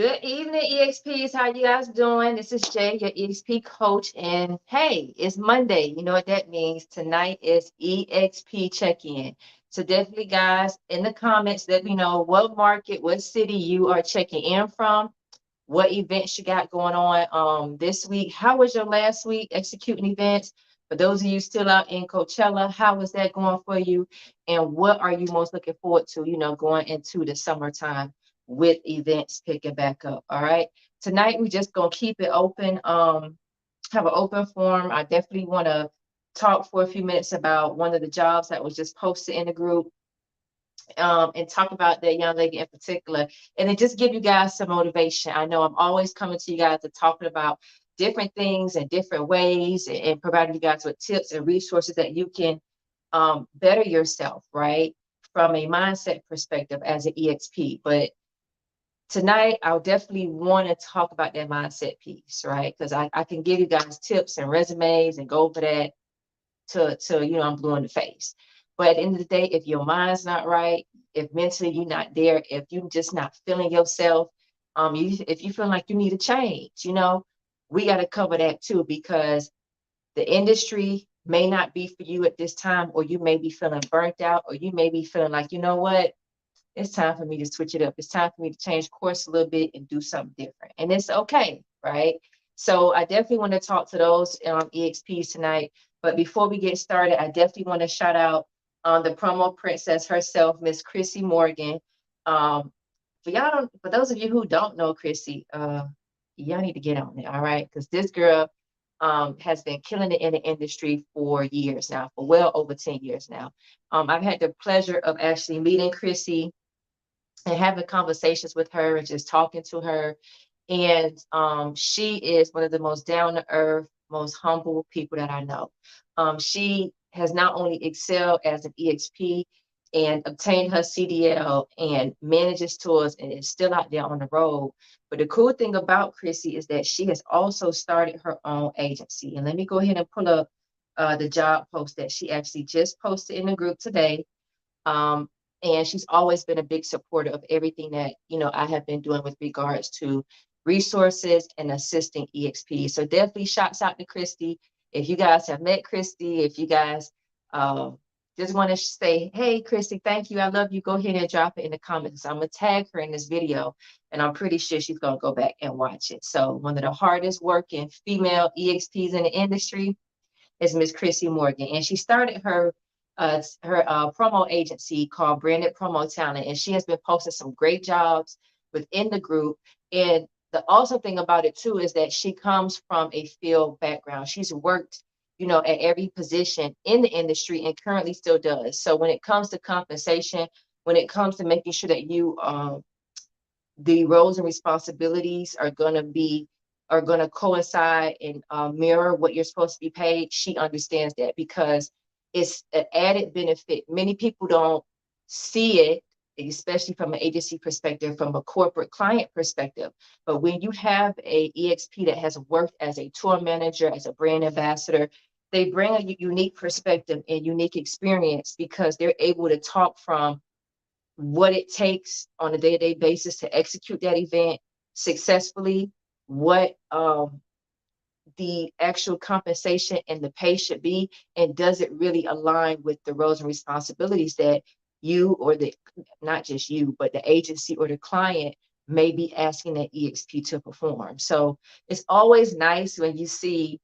Good evening, EXPs. How you guys doing? This is Jay, your EXP coach, and hey, it's Monday. You know what that means. Tonight is EXP check-in. So definitely, guys, in the comments, let me know what market, what city you are checking in from, what events you got going on this week. How was your last week executing events? For those of you still out in Coachella, how was that going for you? And what are you most looking forward to, going into the summertime with events picking back up? All right. Tonight we just gonna keep it open, have an open forum. I definitely want to talk for a few minutes about one of the jobs that was just posted in the group, and talk about that young lady in particular, and then just give you guys some motivation. I know I'm always coming to you guys to talking about different things and different ways, and providing you guys with tips and resources that you can better yourself, right? From a mindset perspective as an EXP. But tonight, I'll definitely want to talk about that mindset piece, right? Because I can give you guys tips and resumes and go over that till I'm blue in the face. But at the end of the day, if your mind's not right, if mentally you're not there, if you're just not feeling yourself, if you feel like you need a change, we got to cover that too, because the industry may not be for you at this time, or you may be feeling burnt out, or you may be feeling like, you know what, it's time for me to switch it up. It's time for me to change course a little bit and do something different. And it's okay, right? So I definitely want to talk to those EXPs tonight. But before we get started, I definitely want to shout out the promo princess herself, Miss Chrissy Morgan. Um, for those of you who don't know Chrissy, y'all need to get on it, all right? Because this girl has been killing it in the industry for years now, for well over 10 years now. I've had the pleasure of actually meeting Chrissy and having conversations with her and just talking to her. And she is one of the most down to earth, most humble people that I know. She has not only excelled as an EXP and obtained her CDL and manages tours and is still out there on the road. But the cool thing about Chrissy is that she has also started her own agency. And let me go ahead and pull up the job post that she actually just posted in the group today. Um, and she's always been a big supporter of everything that, I have been doing with regards to resources and assisting EXP. So definitely shouts out to Christy. If you guys have met Christy, if you guys just want to say, hey, Christy, thank you, I love you, go ahead and drop it in the comments. I'm going to tag her in this video, and I'm pretty sure she's going to go back and watch it. So one of the hardest working female EXPs in the industry is Miss Chrissy Morgan, and she started her promo agency called Branded Promo Talent, and she has been posting some great jobs within the group. And the awesome thing about it too is that she comes from a field background. She's worked, at every position in the industry and currently still does. So when it comes to compensation, when it comes to making sure that the roles and responsibilities are going to coincide and mirror what you're supposed to be paid, she understands that, because it's an added benefit. Many people don't see it, especially from an agency perspective, from a corporate client perspective. But when you have a EXP that has worked as a tour manager, as a brand ambassador, they bring a unique perspective and unique experience, because they're able to talk from what it takes on a day-to-day basis to execute that event successfully, what the actual compensation and the pay should be, and does it really align with the roles and responsibilities that you, or the, not just you, but the agency or the client may be asking that EXP to perform. So it's always nice when you see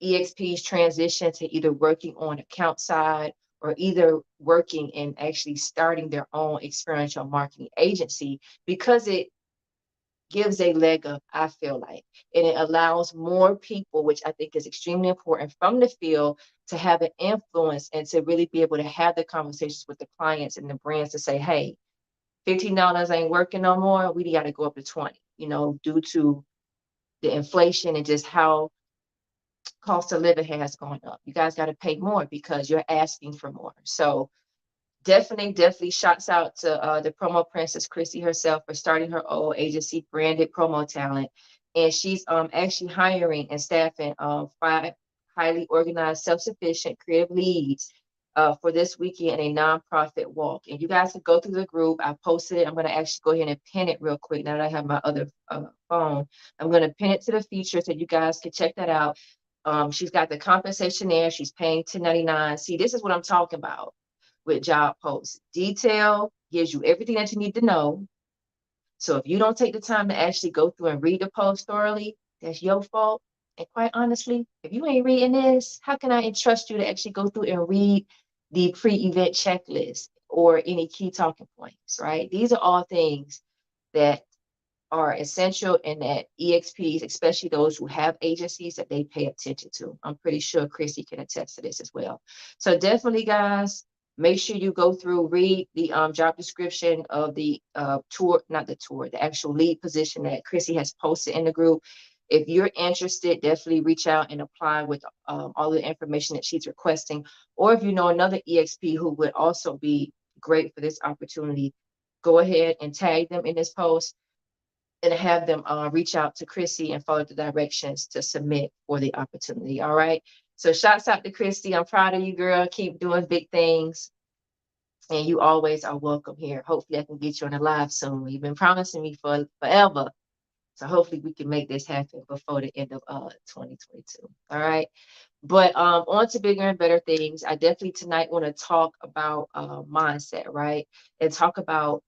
EXPs transition to either working on account side, or either working and actually starting their own experiential marketing agency, because it gives a leg up, I feel like, and it allows more people, which I think is extremely important, from the field to have an influence and to really be able to have the conversations with the clients and the brands to say, hey, $15 ain't working no more, we got to go up to 20, due to the inflation and just how cost of living has gone up. You guys got to pay more because you're asking for more. So definitely shouts out to the promo princess Chrissy herself for starting her own agency, Branded Promo Talent. And she's actually hiring and staffing 5 highly organized, self-sufficient, creative leads for this weekend, a nonprofit walk. And you guys can go through the group. I posted it. I'm going to actually go ahead and pin it real quick now that I have my other phone. I'm going to pin it to the feature so you guys can check that out. She's got the compensation there. She's paying $10.99. See, this is what I'm talking about with job posts. Detail gives you everything that you need to know. So if you don't take the time to actually go through and read the post thoroughly, that's your fault. And quite honestly, if you ain't reading this, how can I entrust you to actually go through and read the pre-event checklist or any key talking points, right? These are all things that are essential and that EXPs, especially those who have agencies, that they pay attention to. I'm pretty sure Chrissy can attest to this as well. So definitely, guys, make sure you go through, read the job description of the tour, not the tour, the actual lead position that Chrissy has posted in the group. If you're interested, definitely reach out and apply with all the information that she's requesting. Or if you know another EXP who would also be great for this opportunity, go ahead and tag them in this post and have them reach out to Chrissy and follow the directions to submit for the opportunity. All right. So shouts out to Christy. I'm proud of you, girl. Keep doing big things. And you always are welcome here. Hopefully I can get you on a live soon. You've been promising me for forever. So hopefully we can make this happen before the end of 2022. All right. But on to bigger and better things. I definitely tonight want to talk about mindset, right? And talk about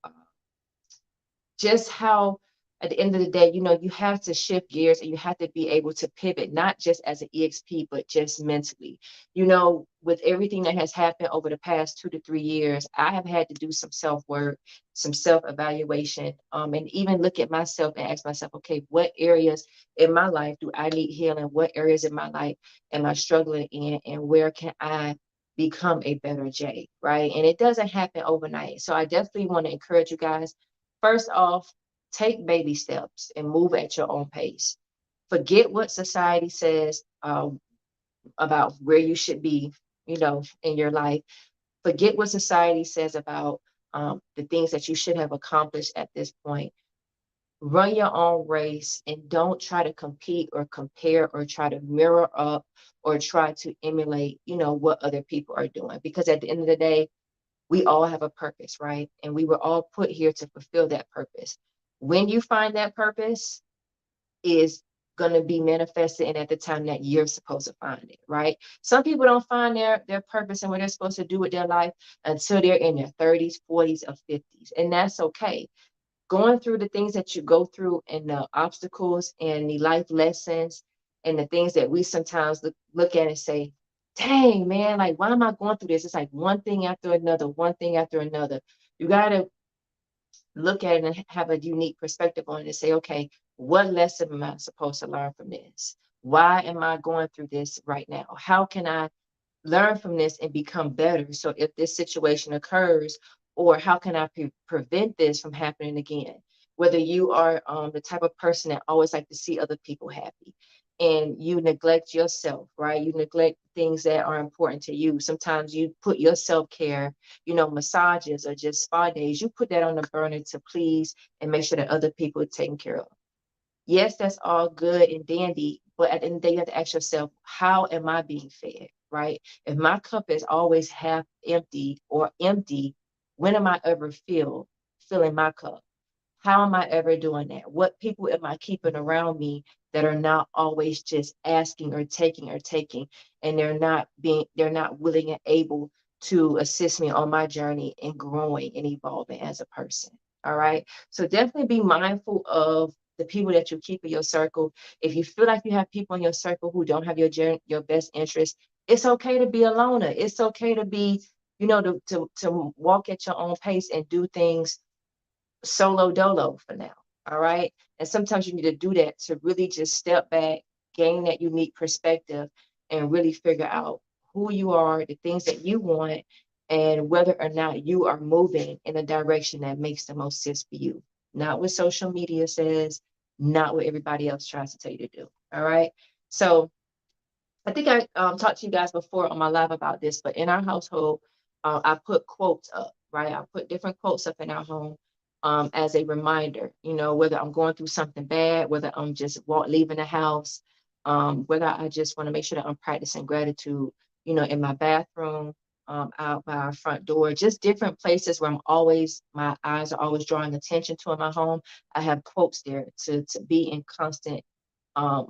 just how at the end of the day, you know, you have to shift gears and you have to be able to pivot, not just as an EXP, but just mentally. You know, with everything that has happened over the past 2 to 3 years, I have had to do some self-work, some self-evaluation, and even look at myself and ask myself, okay, what areas in my life do I need healing? What areas in my life am I struggling in? And where can I become a better Jay, right? And it doesn't happen overnight. So I definitely want to encourage you guys. First off, take baby steps and move at your own pace. Forget what society says about where you should be, you know, in your life. Forget what society says about the things that you should have accomplished at this point. Run your own race and don't try to compete or compare or try to mirror up or try to emulate, you know, what other people are doing. Because at the end of the day, we all have a purpose, right? And we were all put here to fulfill that purpose. When you find that purpose is going to be manifested and at the time that you're supposed to find it, right? Some people don't find their purpose and what they're supposed to do with their life until they're in their 30s, 40s, or 50s. And that's okay. Going through the things that you go through and the obstacles and the life lessons and the things that we sometimes look at and say, dang, man, like, why am I going through this? It's like one thing after another, one thing after another. You got to look at it and have a unique perspective on it and say, okay, what lesson am I supposed to learn from this? Why am I going through this right now? How can I learn from this and become better? So if this situation occurs, or how can I prevent this from happening again? Whether you are the type of person that always like to see other people happy and you neglect yourself, right? You neglect things that are important to you. Sometimes you put your self-care, you know, massages or just spa days, you put that on the burner to please and make sure that other people are taken care of. Yes, that's all good and dandy, but at the end of the day, you have to ask yourself, how am I being fed, right? If my cup is always half empty or empty, when am I ever filling my cup? How am I ever doing that? What people am I keeping around me that are not always just asking or taking, and they're not willing and able to assist me on my journey in growing and evolving as a person. All right. So definitely be mindful of the people that you keep in your circle. If you feel like you have people in your circle who don't have your best interest, it's okay to be a loner. It's okay to be, you know, to walk at your own pace and do things solo dolo for now. All right. And sometimes you need to do that to really just step back, gain that unique perspective, and really figure out who you are, the things that you want, and whether or not you are moving in a direction that makes the most sense for you. Not what social media says, not what everybody else tries to tell you to do. All right. So I think I talked to you guys before on my live about this, but in our household, I put quotes up, right? I put different quotes up in our home as a reminder, you know, whether I'm going through something bad, whether I'm just leaving the house, whether I just want to make sure that I'm practicing gratitude, you know, in my bathroom. out by our front door, just different places where my eyes are always drawing attention to in my home. I have quotes there to be in constant um,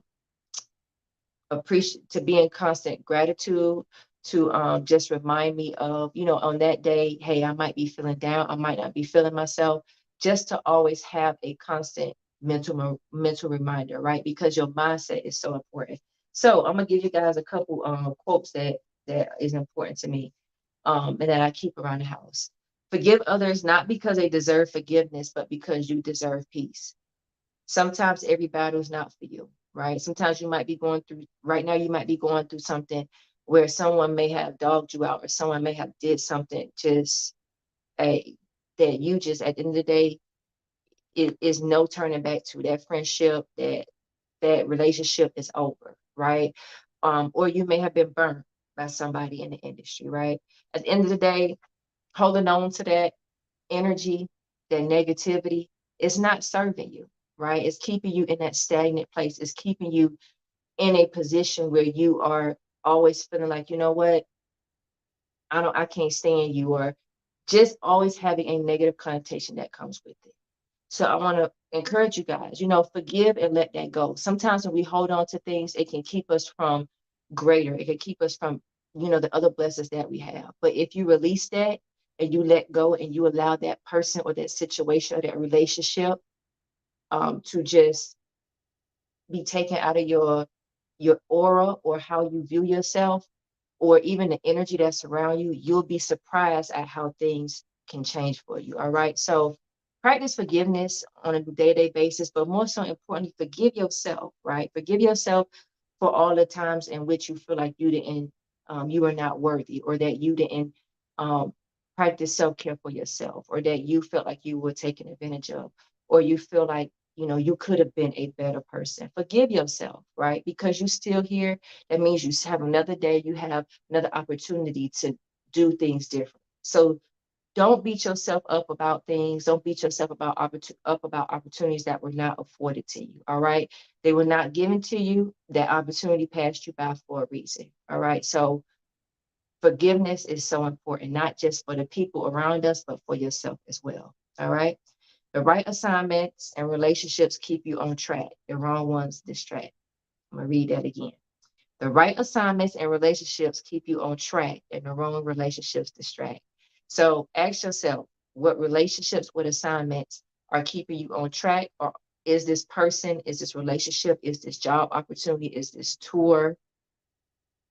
to be in constant gratitude, to just remind me of, on that day, hey, I might be feeling down, I might not be feeling myself, just to always have a constant mental reminder, right? Because your mindset is so important. So I'm gonna give you guys a couple quotes that is important to me, and that I keep around the house. Forgive others not because they deserve forgiveness, but because you deserve peace. Sometimes every battle is not for you, right? Sometimes you might be going through, right now, you might be going through something where someone may have dogged you out, or someone may have did something just a that you just, at the end of the day, it is no turning back to that friendship, that relationship is over, right? Or you may have been burned by somebody in the industry, right? At the end of the day, holding on to that energy, that negativity, is not serving you, right? It's keeping you in that stagnant place. It's keeping you in a position where you are always feeling like, you know what, I can't stand you, or just always having a negative connotation that comes with it. So I want to encourage you guys, forgive and let that go. Sometimes when we hold on to things, it can keep us from greater. It can keep us from, the other blessings that we have. But if you release that and you let go and you allow that person or that situation or that relationship to just be taken out of your aura, or how you view yourself, or even the energy that's around you, you'll be surprised at how things can change for you. All right. So practice forgiveness on a day-to-day basis, but more so importantly, forgive yourself, right? Forgive yourself for all the times in which you feel like you are not worthy, or that you didn't um, practice self-care for yourself, or that you felt like you were taken advantage of, or you feel like, you could have been a better person. Forgive yourself, right? Because you're still here. That means you have another day, you have another opportunity to do things different. So don't beat yourself up about things. Don't beat yourself up about opportunities that were not afforded to you. All right. They were not given to you. That opportunity passed you by for a reason. All right. So forgiveness is so important, not just for the people around us, but for yourself as well. All right. The right assignments and relationships keep you on track. The wrong ones distract. I'm going to read that again. The right assignments and relationships keep you on track, and the wrong relationships distract. So ask yourself, what relationships, what assignments are keeping you on track? Or is this person, is this relationship, is this job opportunity, is this tour,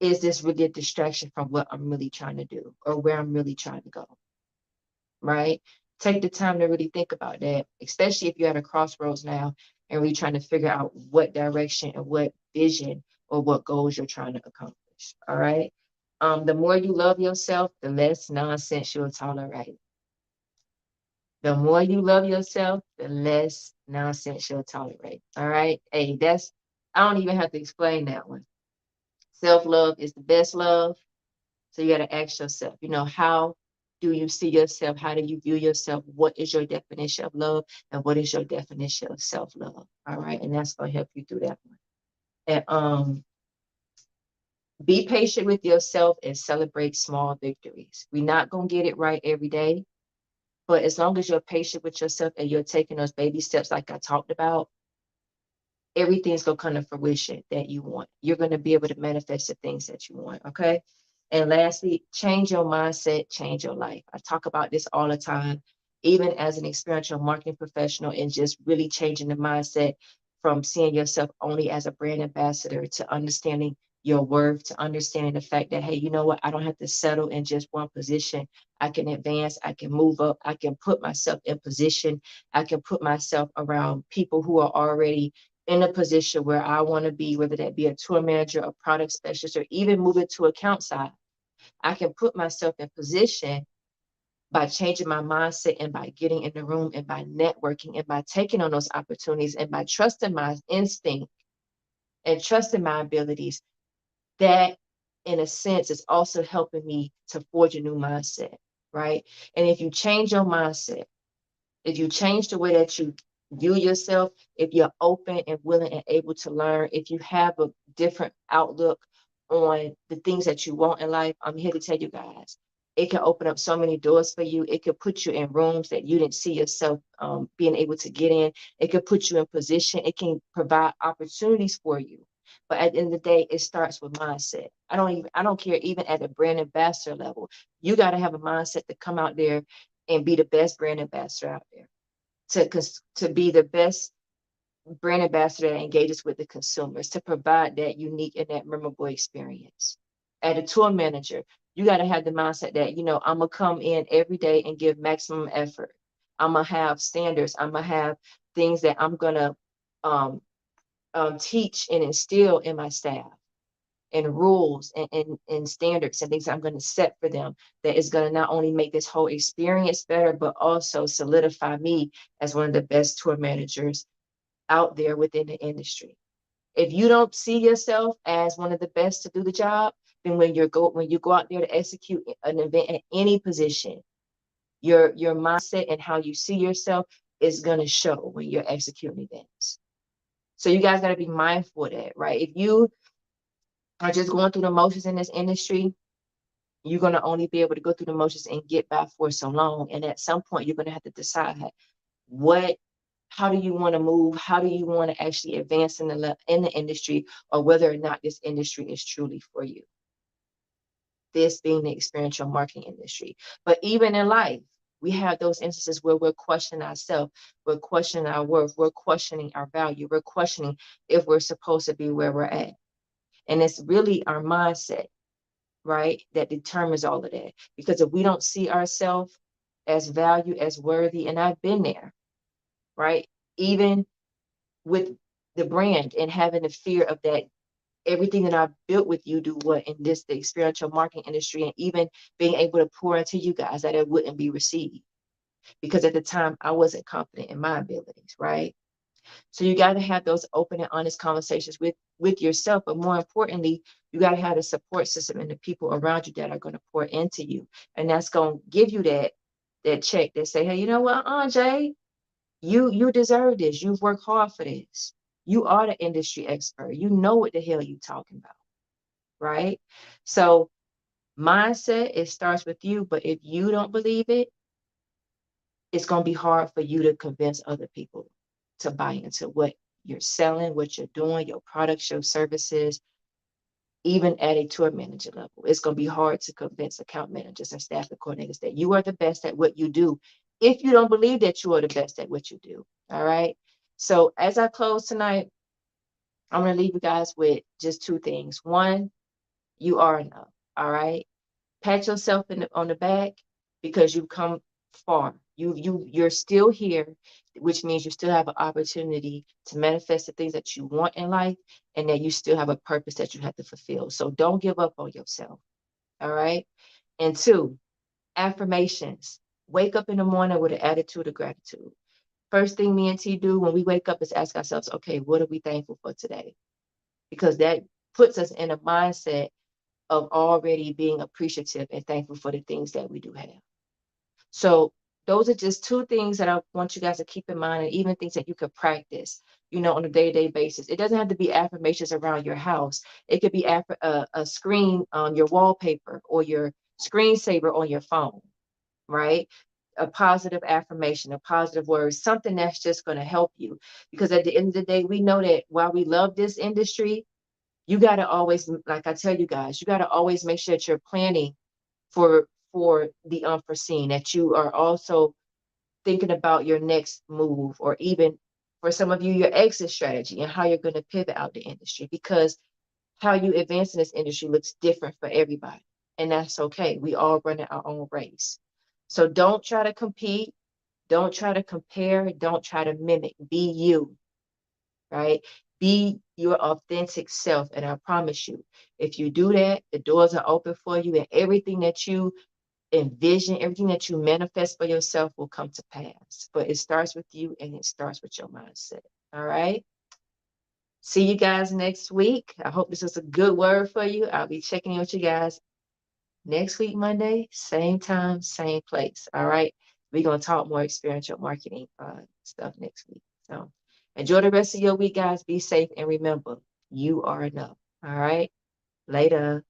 is this really a distraction from what I'm really trying to do, or where I'm really trying to go? Right? Take the time to really think about that, especially if you're at a crossroads now and really trying to figure out what direction and what vision or what goals you're trying to accomplish. All right. The more you love yourself, the less nonsense you'll tolerate. The more you love yourself, the less nonsense you'll tolerate. All right. Hey, I don't even have to explain that one. Self love is the best love. So you got to ask yourself, how do you see yourself? How do you view yourself? What is your definition of love? And what is your definition of self-love? All right. And that's going to help you through that one. And be patient with yourself and celebrate small victories. We're not going to get it right every day, but as long as you're patient with yourself and you're taking those baby steps, like I talked about, everything's going to come to fruition that you want. You're going to be able to manifest the things that you want. Okay. And lastly, change your mindset, change your life. I talk about this all the time, even as an experiential marketing professional, and just really changing the mindset from seeing yourself only as a brand ambassador to understanding your worth, to understanding the fact that, hey, you know what? I don't have to settle in just one position. I can advance, I can move up, I can put myself in position, I can put myself around people who are already in a position where I want to be, whether that be a tour manager, a product specialist, or even moving to account side. I can put myself in position by changing my mindset, and by getting in the room, and by networking, and by taking on those opportunities, and by trusting my instinct and trusting my abilities. That, in a sense, is also helping me to forge a new mindset, right? And if you change your mindset, if you change the way that you view yourself, if you're open and willing and able to learn, if you have a different outlook on the things that you want in life, I'm here to tell you guys, It can open up so many doors for you. It could put you in rooms that you didn't see yourself being able to get in. It could put you in position. It can provide opportunities for you. But at the end of the day, it starts with mindset. I don't care, even at a brand ambassador level, you got to have a mindset to come out there and be the best brand ambassador out there. To be the best brand ambassador that engages with the consumers, to provide that unique and that memorable experience. As a tour manager, you got to have the mindset that, I'm going to come in every day and give maximum effort. I'm going to have standards. I'm going to have things that I'm going to um, teach and instill in my staff, and rules and standards and things I'm going to set for them, that is going to not only make this whole experience better, but also solidify me as one of the best tour managers out there within the industry. If you don't see yourself as one of the best to do the job, then when you go out there to execute an event at any position, your mindset and how you see yourself is going to show when you're executing events. So you guys got to be mindful of that, right? If you are just going through the motions in this industry, you're going to only be able to go through the motions and get by for so long. And at some point, you're going to have to decide how do you want to move? How do you want to actually advance in the industry, or whether or not this industry is truly for you? This being the experiential marketing industry. But even in life, we have those instances where we're questioning ourselves, we're questioning our worth, we're questioning our value, we're questioning if we're supposed to be where we're at. And it's really our mindset, right, that determines all of that. Because if we don't see ourselves as value, as worthy, and I've been there, right? Even with the brand and having the fear of that, everything that I've built with you do what in the experiential marketing industry, and even being able to pour into you guys, that it wouldn't be received. Because at the time I wasn't confident in my abilities, right? So you got to have those open and honest conversations with yourself, but more importantly, you got to have the support system and the people around you that are going to pour into you, and that's going to give you that check that say, hey, you know what, Jay, you deserve this. You've worked hard for this. You are the industry expert. You know what the hell you're talking about, right? So mindset, it starts with you, but if you don't believe it, it's going to be hard for you to convince other people to buy into what you're selling, what you're doing, your products, your services. Even at a tour manager level, it's going to be hard to convince account managers and staff and coordinators that you are the best at what you do, if you don't believe that you are the best at what you do. All right. So as I close tonight, I'm going to leave you guys with just two things. One, you are enough. All right. Pat yourself on the back, because you've come far. You're still here, which means you still have an opportunity to manifest the things that you want in life, and that you still have a purpose that you have to fulfill. So don't give up on yourself. All right. And two, affirmations. Wake up in the morning with an attitude of gratitude. First thing me and T do when we wake up is ask ourselves, okay, what are we thankful for today? Because that puts us in a mindset of already being appreciative and thankful for the things that we do have. So those are just two things that I want you guys to keep in mind, and even things that you could practice, on a day-to-day basis. It doesn't have to be affirmations around your house. It could be a screen on your wallpaper, or your screensaver on your phone, right? A positive affirmation, a positive word, something that's just going to help you. Because at the end of the day, we know that while we love this industry, you got to always, like I tell you guys, you got to always make sure that you're planning for the unforeseen, that you are also thinking about your next move, or even for some of you, your exit strategy and how you're going to pivot out the industry, because how you advance in this industry looks different for everybody. And that's okay. We all run our own race. So don't try to compete. Don't try to compare. Don't try to mimic. Be you, right? Be your authentic self. And I promise you, if you do that, the doors are open for you, and everything that you envision, everything that you manifest for yourself will come to pass. But it starts with you, and it starts with your mindset. All right. See you guys next week. I hope this was a good word for you. I'll be checking in with you guys next week, Monday, same time, same place. All right. We're going to talk more experiential marketing stuff next week. So enjoy the rest of your week, guys. Be safe, and remember, you are enough. All right. Later.